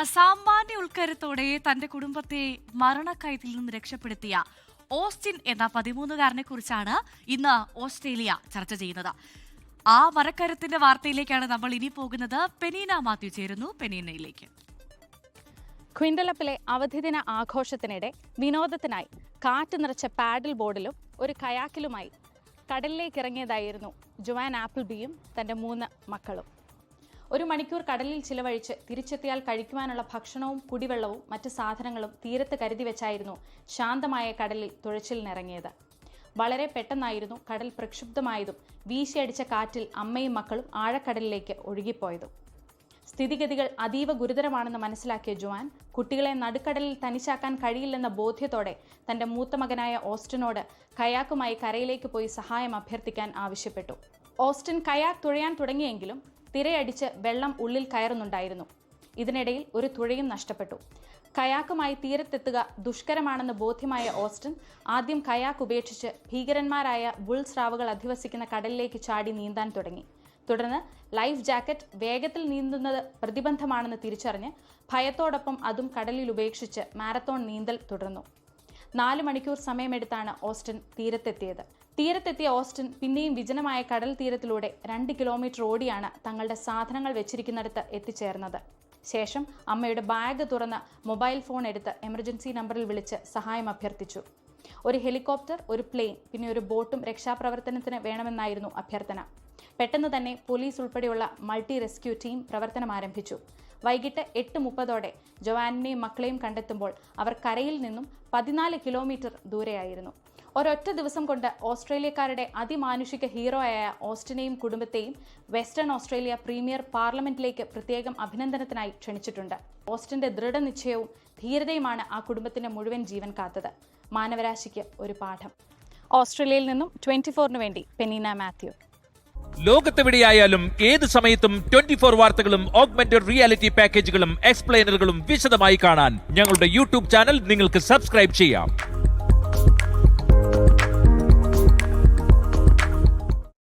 അസാമാന്യ ഉൾക്കരുത്തോടെ തന്റെ കുടുംബത്തെ മരണക്കയത്തിൽ നിന്ന് രക്ഷപ്പെടുത്തിയ ഓസ്റ്റിൻ എന്ന 13-കാരനെ കുറിച്ചാണ് ഇന്ന് ഓസ്ട്രേലിയ ചർച്ച ചെയ്യുന്നത്. ആ മരക്കരുത്തിന്റെ വാർത്തയിലേക്കാണ് നമ്മൾ ഇനി പോകുന്നത്. പെനീന മാത്യു ചേരുന്നു. പെനീനയിലേക്ക്. ക്വിൻഡലപ്പിലെ അവധിദിന ആഘോഷത്തിനിടെ വിനോദത്തിനായി കാറ്റ് നിറച്ച പാഡിൽ ബോർഡിലും ഒരു കയാക്കിലുമായി കടലിലേക്ക് ഇറങ്ങിയതായിരുന്നു ജോവാൻ ആപ്പിൾബിയും തന്റെ 3 മക്കളും. 1 മണിക്കൂർ കടലിൽ ചിലവഴിച്ച് തിരിച്ചെത്തിയാൽ കഴിക്കുവാനുള്ള ഭക്ഷണവും കുടിവെള്ളവും മറ്റ് സാധനങ്ങളും തീരത്ത് കരുതി വെച്ചായിരുന്നു ശാന്തമായ കടലിൽ തുഴച്ചിലിനിറങ്ങിയത്. വളരെ പെട്ടെന്നായിരുന്നു കടൽ പ്രക്ഷുബ്ധമായതും വീശിയടിച്ച കാറ്റിൽ അമ്മയും മക്കളും ആഴക്കടലിലേക്ക് ഒഴുകിപ്പോയതും. സ്ഥിതിഗതികൾ അതീവ ഗുരുതരമാണെന്ന് മനസ്സിലാക്കിയ ജോവാൻ കുട്ടികളെ നടുക്കടലിൽ തനിച്ചാക്കാൻ കഴിയില്ലെന്ന ബോധ്യത്തോടെ തന്റെ മൂത്ത മകനായ ഓസ്റ്റിനോട് കയാക്കുമായി കരയിലേക്ക് പോയി സഹായം അഭ്യർത്ഥിക്കാൻ ആവശ്യപ്പെട്ടു. ഓസ്റ്റിൻ കയാക്ക് തുഴയാൻ തുടങ്ങിയെങ്കിലും തിരയടിച്ച് വെള്ളം ഉള്ളിൽ കയറുന്നുണ്ടായിരുന്നു. ഇതിനിടയിൽ ഒരു തുഴയും നഷ്ടപ്പെട്ടു. കയാക്കുമായി തീരത്തെത്തുക ദുഷ്കരമാണെന്ന് ബോധ്യമായ ഓസ്റ്റിൻ ആദ്യം കയാക്ക് ഉപേക്ഷിച്ച് ഭീകരന്മാരായ ബുൾ സ്രാവുകൾ അധിവസിക്കുന്ന കടലിലേക്ക് ചാടി നീന്താൻ തുടങ്ങി. തുടർന്ന് ലൈഫ് ജാക്കറ്റ് വേഗത്തിൽ നീന്തുന്നത് പ്രതിബന്ധമാണെന്ന് തിരിച്ചറിഞ്ഞ് ഭയത്തോടൊപ്പം അതും കടലിൽ ഉപേക്ഷിച്ച് മാരത്തോൺ നീന്തൽ തുടർന്നു. 4 മണിക്കൂർ സമയമെടുത്താണ് ഓസ്റ്റിൻ തീരത്തെത്തിയത്. തീരത്തെത്തിയ ഓസ്റ്റിൻ പിന്നെയും വിജനമായ കടൽ തീരത്തിലൂടെ 2 കിലോമീറ്റർ ഓടിയാണ് തങ്ങളുടെ സാധനങ്ങൾ വെച്ചിരിക്കുന്നിടത്ത് എത്തിച്ചേർന്നത്. ശേഷം അമ്മയുടെ ബാഗ് തുറന്ന് മൊബൈൽ ഫോൺ എടുത്ത് എമർജൻസി നമ്പറിൽ വിളിച്ച് സഹായം അഭ്യർത്ഥിച്ചു. ഒരു ഹെലികോപ്റ്റർ, ഒരു പ്ലെയിൻ, പിന്നെ ഒരു ബോട്ടും രക്ഷാപ്രവർത്തനത്തിന് വേണമെന്നായിരുന്നു അഭ്യർത്ഥന. പെട്ടെന്ന് തന്നെ പോലീസ് ഉൾപ്പെടെയുള്ള മൾട്ടി റെസ്ക്യൂ ടീം പ്രവർത്തനം ആരംഭിച്ചു. വൈകിട്ട് 8:30 ജോവാനെയും മക്കളെയും കണ്ടെത്തുമ്പോൾ അവർ കരയിൽ നിന്നും 14 കിലോമീറ്റർ ദൂരെയായിരുന്നു. ഒരൊറ്റ ദിവസം കൊണ്ട് ഓസ്ട്രേലിയക്കാരുടെ അതിമാനുഷിക ഹീറോയായ ഓസ്റ്റിനെയും കുടുംബത്തെയും വെസ്റ്റേൺ ഓസ്ട്രേലിയ പ്രീമിയർ പാർലമെന്റിലേക്ക് പ്രത്യേകം അഭിനന്ദനത്തിനായി ക്ഷണിച്ചിട്ടുണ്ട്. ഓസ്റ്റിന്റെ ദൃഢനിശ്ചയവും ധീരതയുമാണ് ആ കുടുംബത്തിന്റെ മുഴുവൻ ജീവൻ കാത്തത്. മാനവരാശിക്ക് ഒരു പാഠം. ഓസ്ട്രേലിയയിൽ നിന്നും 24-ന് വേണ്ടി പെനീന മാത്യു. ലോകത്തെവിടെയായാലും ഏത് സമയത്തും 24 വാർത്തകളും ഓഗ്മെന്റഡ് റിയാലിറ്റി പാക്കേജുകളും എക്സ്പ്ലെയിനറുകളും വിശദമായി കാണാൻ ഞങ്ങളുടെ യൂട്യൂബ് ചാനൽ നിങ്ങൾക്ക് സബ്സ്ക്രൈബ് ചെയ്യാം.